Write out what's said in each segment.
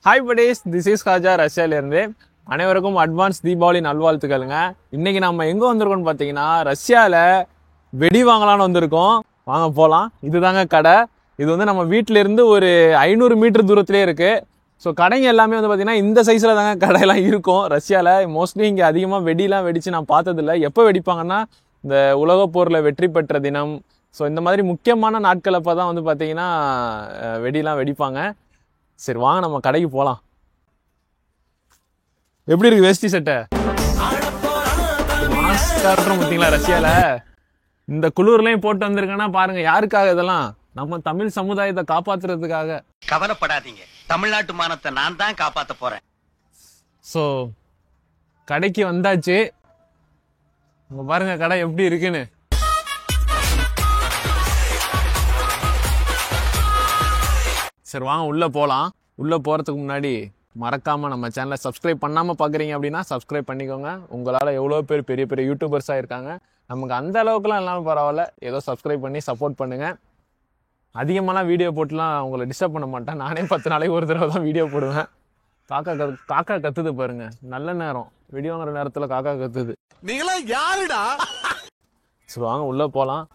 Hi buddies, this is Khaja ரஷ்யாவிலிருந்து. அனைவருக்கும் advance Deepavali நல்வாழ்த்துக்களுங்க. இன்னைக்கு நம்ம எங்கே வந்திருக்கோம்னு பார்த்தீங்கன்னா ரஷ்யாவில் வெடி வாங்கலான்னு வந்திருக்கோம். வாங்க போகலாம். இதுதாங்க கடை. இது வந்து நம்ம வீட்டிலேருந்து ஒரு 500 மீட்டர் தூரத்துலேயே இருக்குது. ஸோ கடைங்க எல்லாமே வந்து பார்த்தீங்கன்னா இந்த சைஸில் தாங்க கடையெல்லாம் இருக்கும். ரஷ்யாவில் மோஸ்ட்லி இங்கே அதிகமாக வெடிலாம் வெடித்து நான் பார்த்ததில்ல. எப்போ வெடிப்பாங்கன்னா இந்த உலகப் போரில் வெற்றி பெற்ற தினம், ஸோ இந்த மாதிரி முக்கியமான நாட்களப்போ தான் வந்து பார்த்தீங்கன்னா வெடிலாம் வெடிப்பாங்க. சரி வாங்க நம்ம கடைக்கு போகலாம். எப்படி இருக்கு வேஷ்டி சட்டை? மாஸ்க் காட்டுறோம் பார்த்தீங்களா ரஷ்யாவில். இந்த குளிர்லையும் போட்டு வந்திருக்கேன்னா பாருங்க. யாருக்காக இதெல்லாம்? நம்ம தமிழ் சமுதாயத்தை காப்பாத்துறதுக்காக. கவலைப்படாதீங்க, தமிழ்நாட்டு மானத்தை நான் தான் காப்பாத்த போறேன். ஸோ கடைக்கு வந்தாச்சு. பாருங்க கடை எப்படி இருக்குன்னு. சரி வாங்க உள்ள போகலாம். உள்ள போறதுக்கு முன்னாடி மறக்காம நம்ம சேனலை சப்ஸ்கிரைப் பண்ணாம பாக்குறீங்க அப்படின்னா சப்ஸ்கிரைப் பண்ணிக்கோங்க. உங்களால எவ்வளோ பேர் பெரிய பெரிய யூடியூபர்ஸா இருக்காங்க. நமக்கு அந்த அளவுக்குலாம் இல்லாமல் பரவாயில்ல, ஏதோ சப்ஸ்கிரைப் பண்ணி சப்போர்ட் பண்ணுங்க. அதிகமாலாம் வீடியோ போட்டுலாம் உங்களை டிஸ்டர்ப் பண்ண மாட்டேன். நானே 10 நாளைக்கு ஒரு தடவை தான் வீடியோ போடுவேன். காக்கா கத்துது பாருங்க. நல்ல நேரம், வெடி வாங்குற நேரத்துல காக்கா கத்துது. நீங்களா யாருடா? சரி வாங்க உள்ள போலாம்.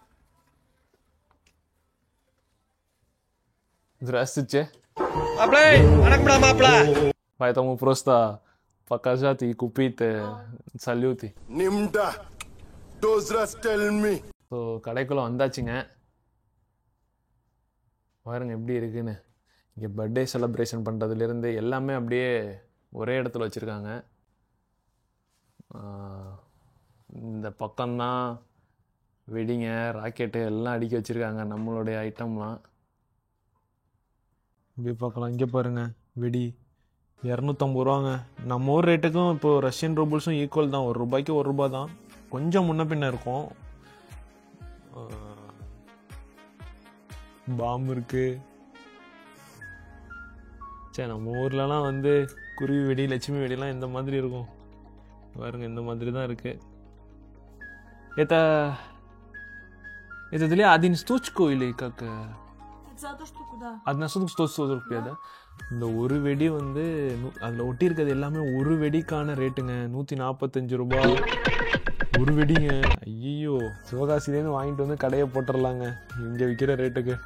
Здравствуйте. Поэтому просто показать и купить салюты. Nimda. Dozras tell me. So கடைக்குள்ள வந்தாச்சுங்க. பாருங்க எப்படி இருக்குன்னு. இங்கே பர்த்டே செலிப்ரேஷன் பண்ணுறதுலேருந்து எல்லாமே அப்படியே ஒரே இடத்துல வச்சுருக்காங்க. இந்த பக்கம்தான் வெடிங்க, ராக்கெட்டு எல்லாம் அடுக்கி வச்சுருக்காங்க. நம்மளுடைய ஐட்டம்லாம் இப்படி பார்க்கலாம். இங்கே பாருங்க வெடி 250 ரூபாங்க. நம்ம ஊர் ரேட்டுக்கும் இப்போது ரஷ்யன் ரூபிள்ஸும் ஈக்குவல் தான். ₹1 1 தான். கொஞ்சம் முன்ன பின்ன இருக்கும். பாம்பு இருக்கு. சரி நம்ம ஊர்லலாம் வந்து குருவி வெடி, லட்சுமி வெடிலாம் இந்த மாதிரி இருக்கும். பாருங்க இந்த மாதிரி தான் இருக்கு. Это для один штучку или как? За одну штуку, да. Одна штука 100 ரூபாய் தான். இந்த ஒரு வெடி வந்து அதில் ஒட்டி இருக்கிறது எல்லாமே ஒரு வெடிக்கான ரேட்டுங்க. 145 ரூபாய் ஒரு வெடிங்க. ஐயோ, சிவகாசிலேருந்து வாங்கிட்டு வந்து கடையை போட்டுடலாங்க இங்கே விற்கிற ரேட்டுக்கு.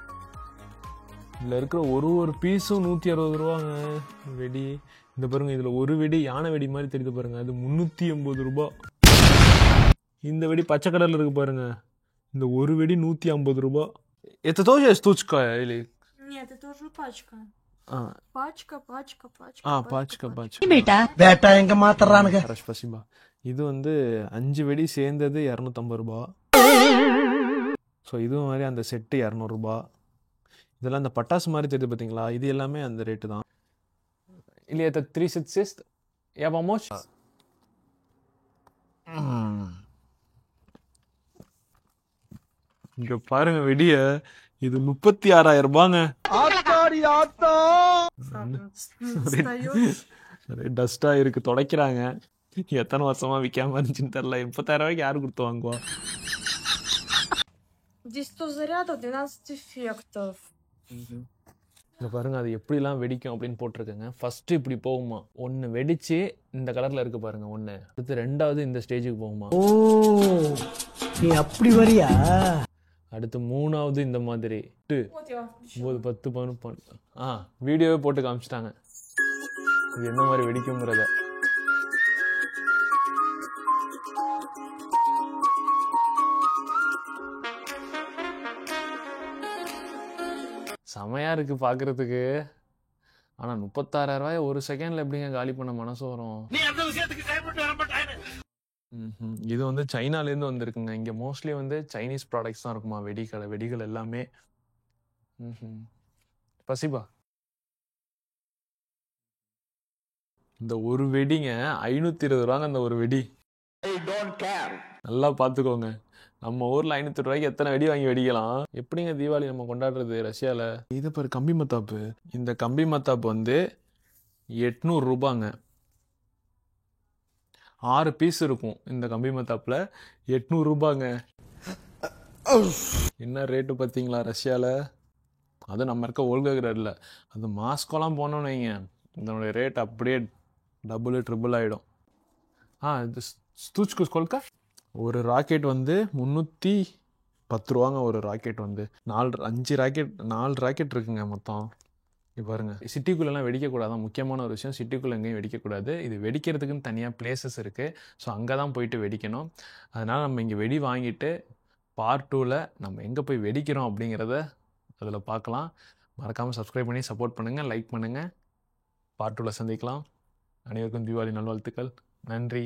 இதில் இருக்கிற ஒரு பீஸும் 160 ரூபாங்க வெடி. இந்த பாருங்க, இதில் ஒரு வெடி யானை வெடி மாதிரி தெரியுது பாருங்க, அது 380 ரூபாய். இந்த வெடி பச்சை கலரில் இருக்கு பாருங்க, இந்த ஒரு வெடி 150 ரூபாய். Это тоже штучка или? Нет, это уже пачка. Пачка. Пачка. பேட்டா எங்க மாத்தறானுங்க? Спасибо. இது வந்து 5 வெடி சேர்ந்தது 250 ரூபாய். ஸோ இதுவும் மாதிரி அந்த செட்டு 200 ரூபாய். இதெல்லாம் அந்த பட்டாசு மாதிரி தெரியுது பார்த்தீங்களா, இது எல்லாமே அந்த ரேட்டு தான். Или это 36? Я помочь? இங்க பாருங்க வெடிய, இது 36,000 ரூபாங்க. டஸ்டா இருக்கு, துடைக்கிறாங்க. எத்தனை வருஷமா விற்காம இருந்துச்சுன்னு தெரியல. 30,000 ரூபாய்க்கு யாரு கொடுத்து வாங்குவா? Здесь 100 зарядов, 12 эффектов. இங்க பாருங்க அது எப்படிலாம் வெடிக்கும் அப்படின்னு போட்டிருக்கேங்க. ஃபர்ஸ்ட் இப்படி போகுமா, ஒன்று வெடிச்சு இந்த கலர்ல இருக்கு பாருங்க ஒன்று, அடுத்து ரெண்டாவது இந்த ஸ்டேஜுக்கு போகுமா. ஓ, நீ அப்படி வரியா? அடுத்து மூணாவது இந்த மாதிரி Вот я вам 9 10 11 வீடியோவே போட்டு காமிச்சிட்டாங்க இது என்ன மாதிரி வெடிக்குங்கிறத. செமையா இருக்கு பாக்குறதுக்கு. ஆனா 36,000 ரூபாய் ஒரு செகண்ட்ல எப்படிங்க காலி பண்ண மனசு வரும்? இது வந்து சைனாலேருந்து வந்திருக்குங்க. இங்கே மோஸ்ட்லி வந்து சைனீஸ் ப்ராடக்ட்ஸ் தான் இருக்குமா வெடிகள் எல்லாமே. பசிபா இந்த ஒரு வெடிங்க 520 ரூபாங்க. அந்த ஒரு வெடி நல்லா பார்த்துக்கோங்க. நம்ம ஊரில் 500 ரூபாய்க்கு எத்தனை வெடி வாங்கி வெடிக்கலாம்? எப்படிங்க தீபாவளி நம்ம கொண்டாடுறது ரஷ்யாவில்? இது பாரு கம்பி மத்தாப்பு. இந்த கம்பி மத்தாப்பு வந்து 800 ரூபாங்க. 6 பீஸ் இருக்கும் இந்த கம்பி மத்தாப்புல. 800 ரூபாங்க. என்ன ரேட்டு பார்த்தீங்களா ரஷ்யாவில்? அது நம்ம இருக்க ஓல்ககிராடில். அது மாஸ்கோலாம் போனோன்னு வைங்க, இதனுடைய ரேட் அப்படியே டபுள் ட்ரிபிள் ஆகிடும். இது ஸ்தூச்கு ஸ்கொல்கா ஒரு ராக்கெட் வந்து 310 ரூபாங்க. ஒரு ராக்கெட் வந்து 4 ராக்கெட் இருக்குங்க மொத்தம். இது பாருங்க, சிட்டிக்குள்ளெல்லாம் வெடிக்கக்கூடாதான் முக்கியமான ஒரு விஷயம். சிட்டிக்குள்ளே எங்கேயும் வெடிக்கக்கூடாது. இது வெடிக்கிறதுக்குன்னு தனியாக பிளேசஸ் இருக்குது. ஸோ அங்கே தான் போயிட்டு வெடிக்கணும். அதனால் நம்ம இங்கே வெடி வாங்கிட்டு பார்ட் 2ல் நம்ம எங்கே போய் வெடிக்கிறோம் அப்படிங்கிறத அதில் பார்க்கலாம். மறக்காமல் சப்ஸ்கிரைப் பண்ணி சப்போர்ட் பண்ணுங்கள், லைக் பண்ணுங்கள். பார்ட் 2ல் சந்திக்கலாம். அனைவருக்கும் தீபாவளி நல்வாழ்த்துக்கள். நன்றி.